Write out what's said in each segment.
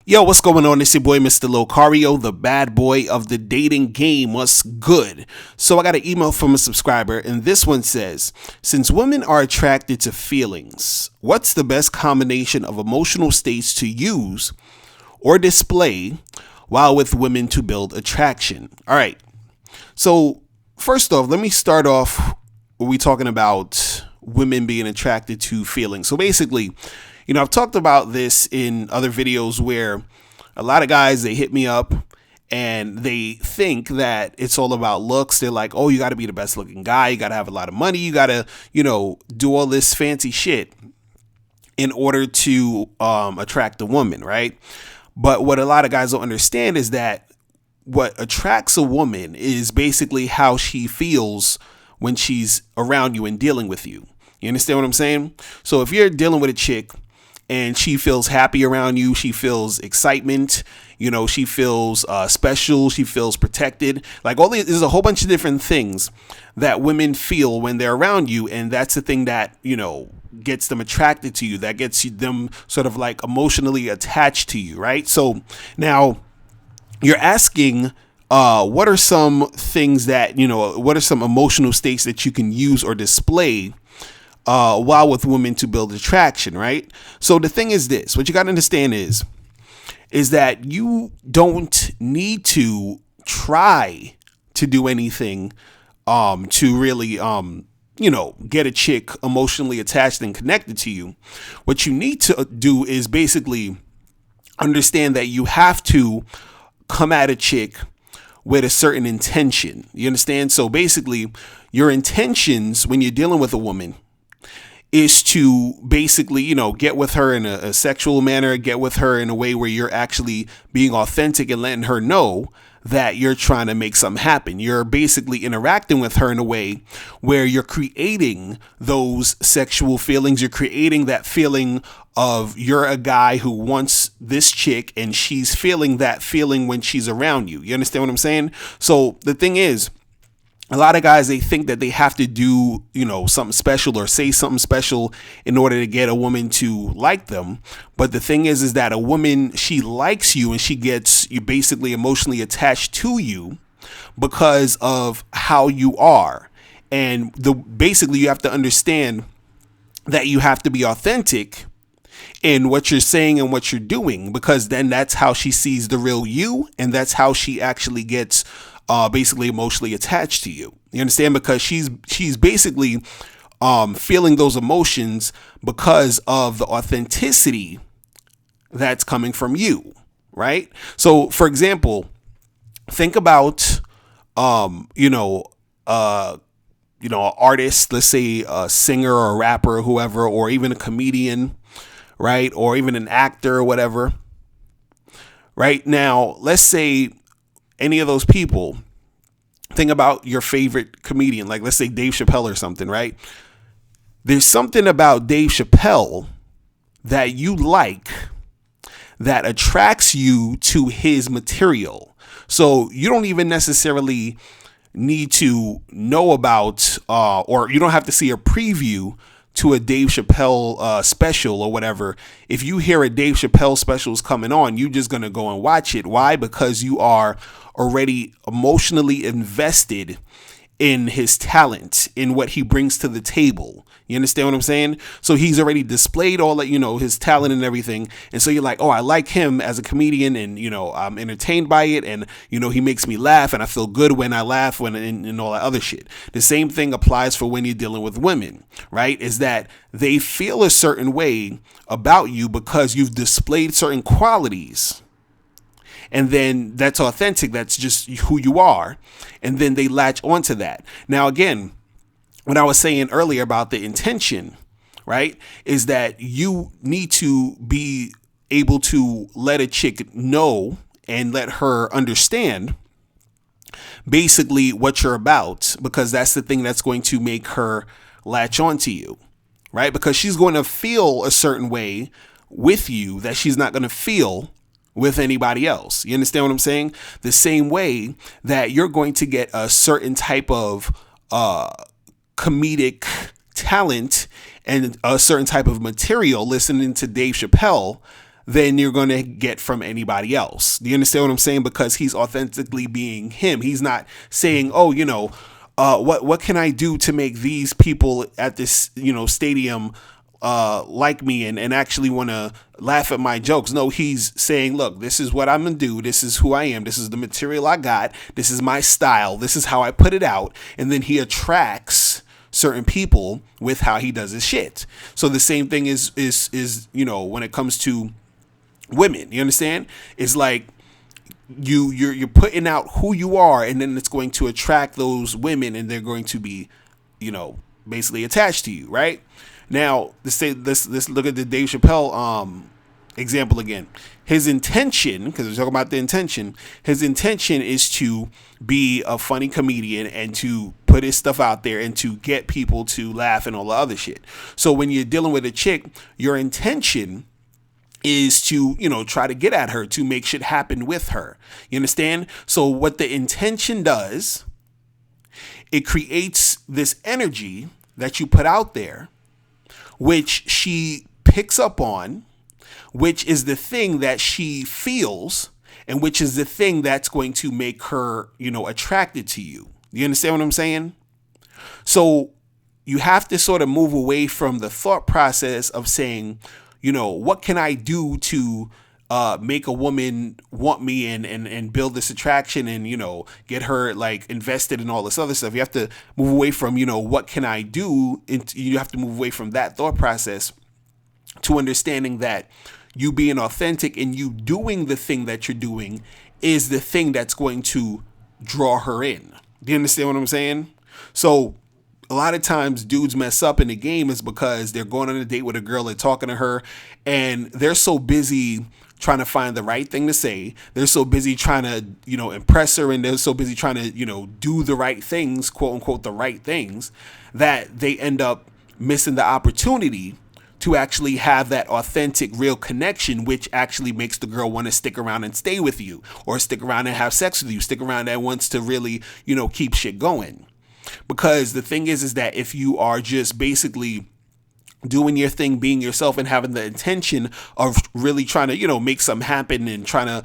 Yo, what's going on? It's your boy, Mr. Locario, the bad boy of the dating game. What's good? So I got an email from a subscriber, and this one says, since women are attracted to feelings, what's the best combination of emotional states to use or display while with women to build attraction? All right. So first off, let me start off when we talking about women being attracted to feelings. So basically, I've talked about this in other videos where a lot of guys, they hit me up and they think that it's all about looks. They're like, oh, you got to be the best looking guy. You got to have a lot of money. You got to, do all this fancy shit in order to attract a woman, right? But what a lot of guys don't understand is that what attracts a woman is basically how she feels when she's around you and dealing with you. You understand what I'm saying? So if you're dealing with a chick and she feels happy around you, she feels excitement, she feels special, she feels protected. Like there's a whole bunch of different things that women feel when they're around you. And that's the thing that, gets them attracted to you, that gets them sort of like emotionally attached to you, right? So now you're asking, what are some things that, what are some emotional states that you can use or display while with women to build attraction, right? So the thing is this, what you got to understand is that you don't need to try to do anything to really, get a chick emotionally attached and connected to you. What you need to do is basically understand that you have to come at a chick with a certain intention. You understand? So basically, your intentions when you're dealing with a woman is to basically, get with her in a sexual manner, get with her in a way where you're actually being authentic and letting her know that you're trying to make something happen. You're basically interacting with her in a way where you're creating those sexual feelings. You're creating that feeling of you're a guy who wants this chick and she's feeling that feeling when she's around you. You understand what I'm saying? So the thing is, a lot of guys, they think that they have to do, something special or say something special in order to get a woman to like them. But the thing is that a woman, she likes you and she gets you basically emotionally attached to you because of how you are. And basically you have to understand that you have to be authentic in what you're saying and what you're doing, because then that's how she sees the real you. And that's how she actually gets basically emotionally attached to you. You understand? Because she's basically feeling those emotions because of the authenticity that's coming from you, right? So, for example, think about an artist, let's say a singer or a rapper or whoever, or even a comedian, right? Or even an actor or whatever. Right now, let's say any of those people, think about your favorite comedian, like let's say Dave Chappelle or something, right? There's something about Dave Chappelle that you like that attracts you to his material. So you don't even necessarily need to know about, or you don't have to see a preview to a Dave Chappelle special or whatever. If you hear a Dave Chappelle special is coming on, you're just going to go and watch it. Why? Because you are already emotionally invested in his talent, in what he brings to the table. You understand what I'm saying? So he's already displayed all that, his talent and everything. And so you're like, oh, I like him as a comedian and, I'm entertained by it. And, he makes me laugh and I feel good when I laugh and all that other shit. The same thing applies for when you're dealing with women, right? Is that they feel a certain way about you because you've displayed certain qualities. And then that's authentic. That's just who you are. And then they latch onto that. Now, again, what I was saying earlier about the intention, right, is that you need to be able to let a chick know and let her understand basically what you're about, because that's the thing that's going to make her latch onto you, right? Because she's going to feel a certain way with you that she's not going to feel with anybody else. You understand what I'm saying? The same way that you're going to get a certain type of comedic talent and a certain type of material listening to Dave Chappelle than you're going to get from anybody else. Do you understand what I'm saying? Because he's authentically being him. He's not saying, oh, what can I do to make these people at this, stadium like me and actually want to laugh at my jokes. No, he's saying, look, this is what I'm going to do. This is who I am. This is the material I got. This is my style. This is how I put it out. And then he attracts certain people with how he does his shit. So the same thing is when it comes to women, you understand? It's like you're putting out who you are, and then it's going to attract those women, and they're going to be, basically attached to you, right? Now, let's look at the Dave Chappelle example again. His intention, because we're talking about the intention, his intention is to be a funny comedian and to put his stuff out there and to get people to laugh and all the other shit. So when you're dealing with a chick, your intention is to, try to get at her, to make shit happen with her. You understand? So what the intention does, it creates this energy that you put out there, which she picks up on, which is the thing that she feels, and which is the thing that's going to make her, attracted to you. You understand what I'm saying? So you have to sort of move away from the thought process of saying, what can I do to make a woman want me and build this attraction and, get her like invested in all this other stuff. You have to move away from, what can I do? You have to move away from that thought process to understanding that you being authentic and you doing the thing that you're doing is the thing that's going to draw her in. Do you understand what I'm saying? So a lot of times dudes mess up in the game is because they're going on a date with a girl and talking to her, and they're so busy trying to find the right thing to say. They're so busy trying to, impress her, and they're so busy trying to, do the right things, quote unquote, the right things, that they end up missing the opportunity to actually have that authentic, real connection, which actually makes the girl want to stick around and stay with you, or stick around and have sex with you, stick around and wants to really, keep shit going. Because the thing is that if you are just basically doing your thing, being yourself, and having the intention of really trying to, make something happen and trying to,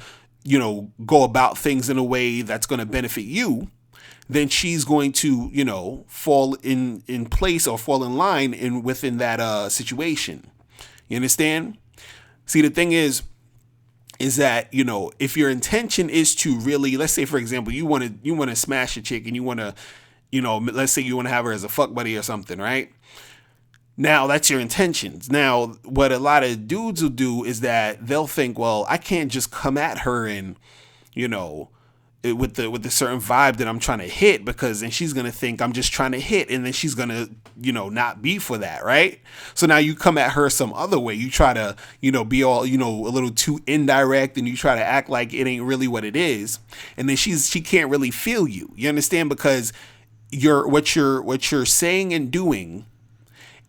go about things in a way that's going to benefit you, then she's going to, fall in place or fall in line within that situation. You understand? See, the thing is that, if your intention is to really, let's say, for example, you want to smash a chick and you want to, let's say you want to have her as a fuck buddy or something, right? Now that's your intentions. Now, what a lot of dudes will do is that they'll think, well, I can't just come at her and, with the certain vibe that I'm trying to hit, because then she's going to think I'm just trying to hit, and then she's going to, not be for that, right? So now you come at her some other way. You try to, be all, a little too indirect, and you try to act like it ain't really what it is. And then she can't really feel you. You understand? Because what you're saying and doing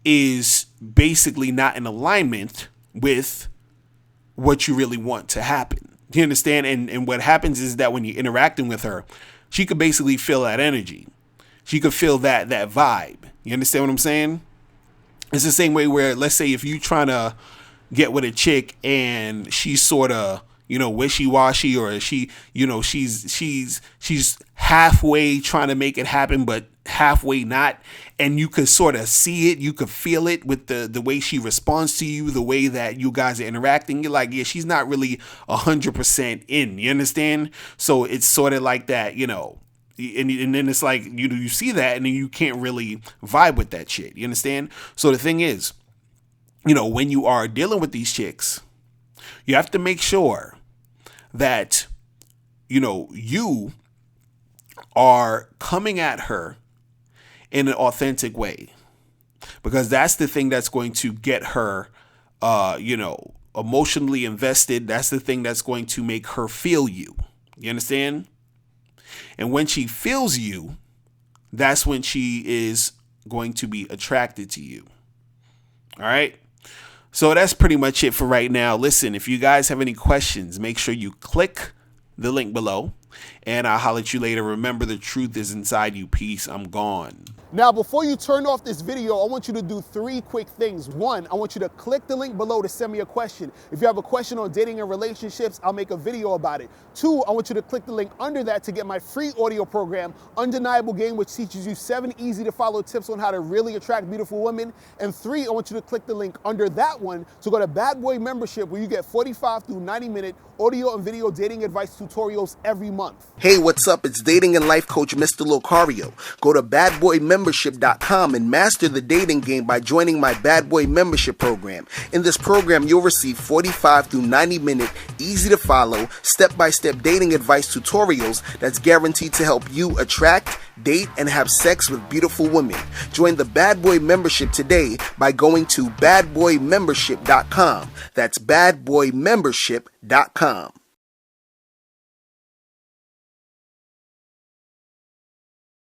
is basically not in alignment with what you really want to happen. Do you understand? And what happens is that when you're interacting with her, she could basically feel that energy. She could feel that vibe. You understand what I'm saying? It's the same way where, let's say, if you trying to get with a chick and she's sort of, wishy-washy, or she, she's halfway trying to make it happen, but halfway not, and you could sort of see it, you could feel it with the way she responds to you, the way that you guys are interacting. You're like, yeah, she's not really 100% in. You understand? So it's sort of like that, and then it's like, you see that, and then you can't really vibe with that shit. You understand? So the thing is, when you are dealing with these chicks, you have to make sure that, you are coming at her in an authentic way, because that's the thing that's going to get her, emotionally invested. That's the thing that's going to make her feel you. You understand? And when she feels you, that's when she is going to be attracted to you. All right. So that's pretty much it for right now. Listen, if you guys have any questions, make sure you click the link below. And I'll holler at you later. Remember, the truth is inside you. Peace. I'm gone. Now, before you turn off this video, I want you to do 3 quick things. 1, I want you to click the link below to send me a question. If you have a question on dating and relationships, I'll make a video about it. 2, I want you to click the link under that to get my free audio program, Undeniable Game, which teaches you 7 easy to follow tips on how to really attract beautiful women. And 3, I want you to click the link under that one to go to Bad Boy Membership, where you get 45 through 90-minute audio and video dating advice tutorials every month. Hey, what's up? It's dating and life coach Mr. Locario. Go to badboymembership.com and master the dating game by joining my Bad Boy Membership program. In this program, you'll receive 45 through 90-minute, easy to follow, step-by-step dating advice tutorials that's guaranteed to help you attract, date, and have sex with beautiful women. Join the Bad Boy Membership today by going to badboymembership.com. That's badboymembership.com.